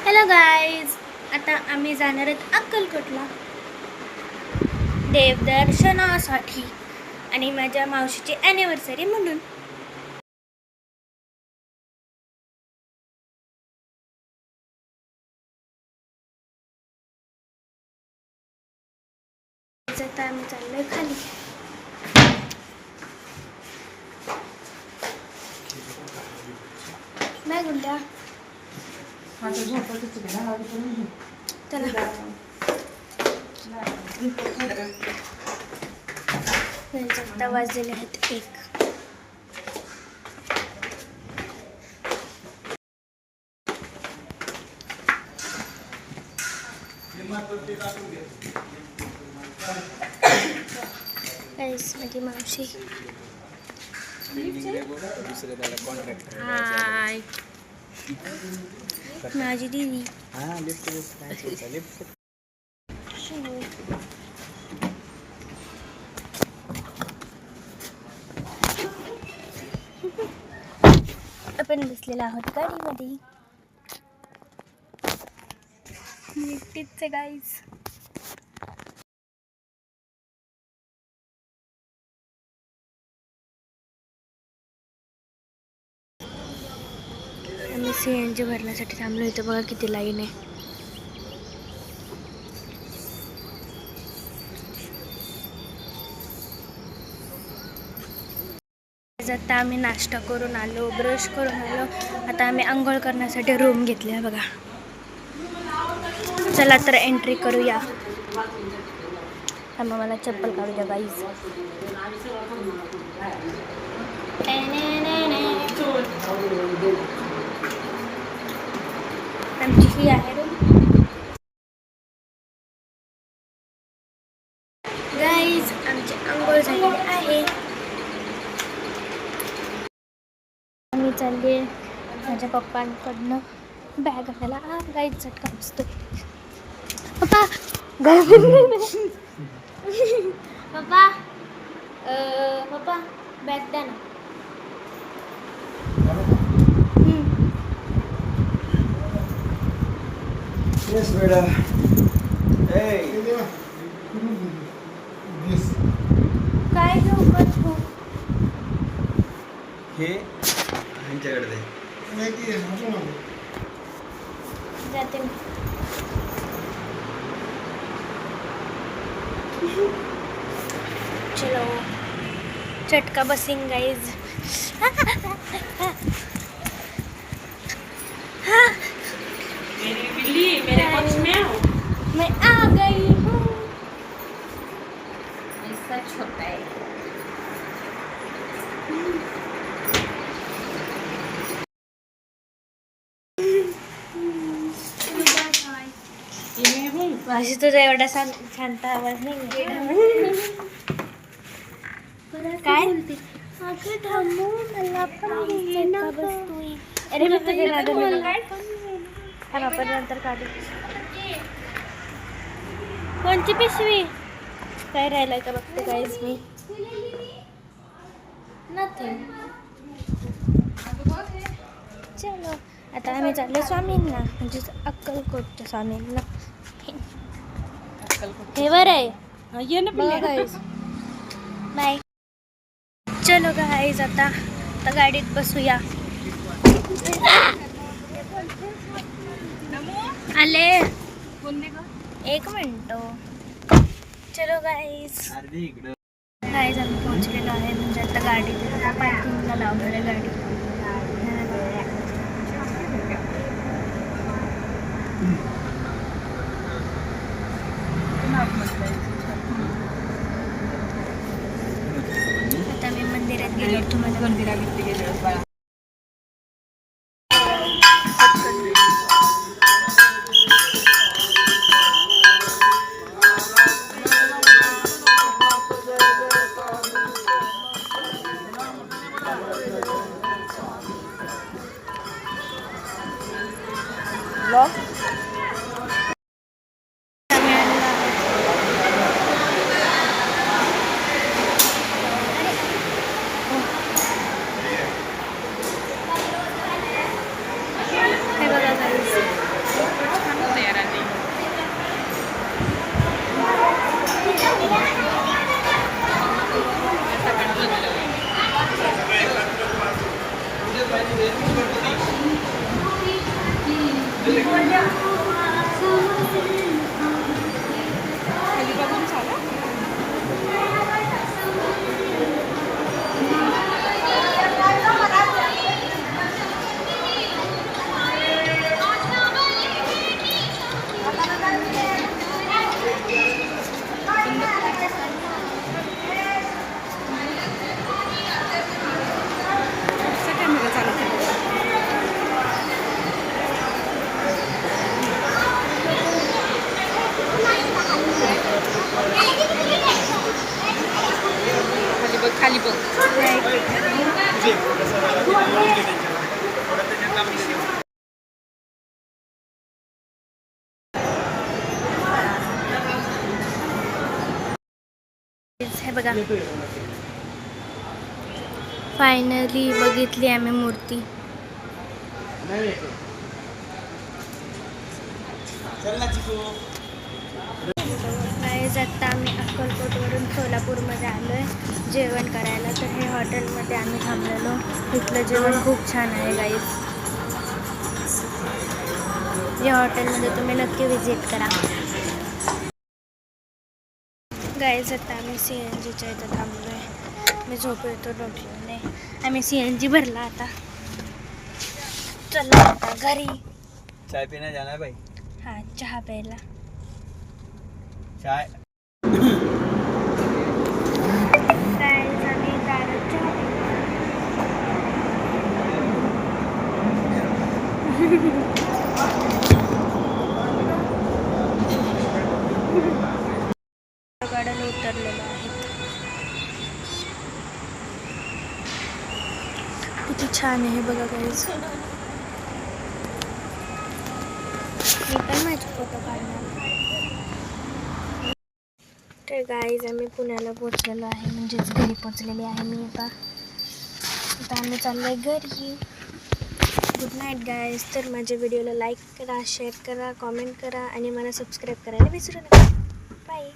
Hello guys, आता आम्ही जाणार आहेत अक्कलकोटला देवदर्शनासाठी आणि माझ्या मावशीची ॲनिव्हर्सरी म्हणून. आता आम्ही चाललोय खाली. नाही गुंड्या आता वाजलेले आहेत 1. माझी मावशी. हाय माझी दीदी. आपण बसलेलो आहोत गाडीमध्ये. एकटीच गाईज. आम्ही CNG भरण्यासाठी थांबलो. इथं बघा किती लाईन आहे. आता आम्ही नाश्ता करून आलो, ब्रश करून आलो. आता आम्ही आंघोळ करण्यासाठी रूम घेतली आहे बघा. चला तर एंट्री करूया. थांबा मला चप्पल काढू द्या गाईज. आमची ही आहे रूम गाईज. आमची आंघोळ झालेली आहे. मी चालले माझ्या पप्पांकडनं बॅग आणायला. गाईज झटका बसतो. पप्पा पप्पा पप्पा बॅग द्या ना. Yes, बेटा. Hey. काय घेऊ तू? हे ह्यांच्याकडे दे. जाते मी. चलो चटका बसिंग गाइज. मेरी बिल्ली मेरे पक्ष में आओ. मैं आ गई हूँ. ऐसा छोटा है. ये मैं हूँ. माशी तुझा एवढा शांत आवाज नाही. काय अगं थांबू मला पण चटका बसतोय. अरे मी तुझे नादन थांब आपण नंतर काढू. कोणती पिशवी? काय राहिलंय का बघते गाईज मी. नथिंग. चलो आता आम्ही चाललो स्वामींना, म्हणजे अक्कलकोटच्या स्वामींना. हे बरं आहे. ये ना बघा गाईज. बाय. चलो गाईज आता गाडीत बसूया. आले 1 मिनिट. चलो गाईज. गाईज आम्ही पोहोचलेलो आहे. म्हणजे आता गाडी पार्किंगला लावलेली गाडी. आता मी मंदिरात गेलो. तुम्हाला मंदिरात गेलो. खाली बघून चाला. कॅमेरा चालू केला. खाली बघ, खाली बघ. हे बघा, फायनली बघितली आम्ही मूर्ती. गाईज आता आम्ही अक्कलकोटवरून सोलापूरमध्ये आलो आहे जेवण करायला. तर हे हॉटेलमध्ये आम्ही थांबलेलो. इथलं जेवण खूप छान आहे गाईज. या हॉटेलमध्ये तुम्ही नक्की विजिट करा. गाईज आता आम्ही CNGच्या इथं थांबलो आहे. मी झोपेतो उठलो नाही. आम्ही CNG भरला आता. चला आता घरी. चाय पीने जाना है भाई. हां, चहा प्यायला. चाय. गाईज आम्ही दारात चहा गाड्याला उतरलेलो आहेत. किती छान आहे बघा गाईज. मी पण माझे फोटो काढणार. तर गाईज आम्ही पुण्याला पोचलेलो आहे, म्हणजेच घरी पोचलेली आहे मी आता आम्ही चाललो आहे घरी. Good night guys. तर माझ्या व्हिडिओला लाईक करा, शेअर करा, कॉमेंट करा आणि मला सबस्क्राईब करायला विसरू नका. बाय.